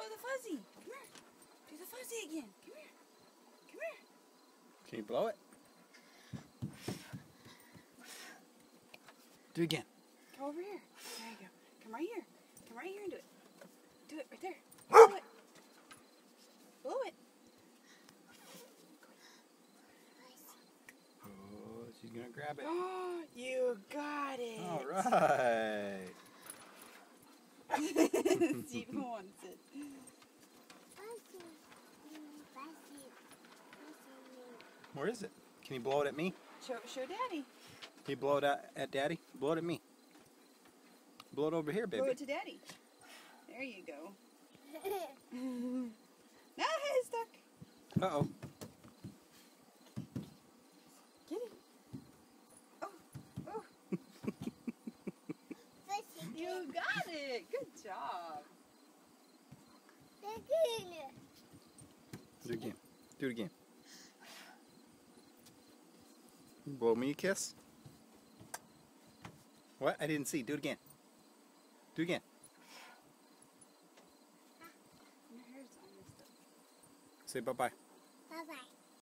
the fuzzy. Come here. Do the fuzzy again. Come here. Come here. Can you blow it? Do it again. Go over here. There you go. Come right here. Come right here and do it. Do it right there. Blow it. Blow it. Oh, she's gonna grab it. Oh, you got it. All right. Stephen wants it. Where is it? Can you blow it at me? Show Daddy. Can you blow it at Daddy? Blow it at me. Blow it over here, baby. Blow it to Daddy. There you go. No, it's stuck. Uh-oh. Get it. Oh, oh. You got it. Good job. Do it again. Do it again. Blow me a kiss. What? I didn't see. Do it again. Do it again. Your hair's all messed up. Say bye-bye. Bye-bye.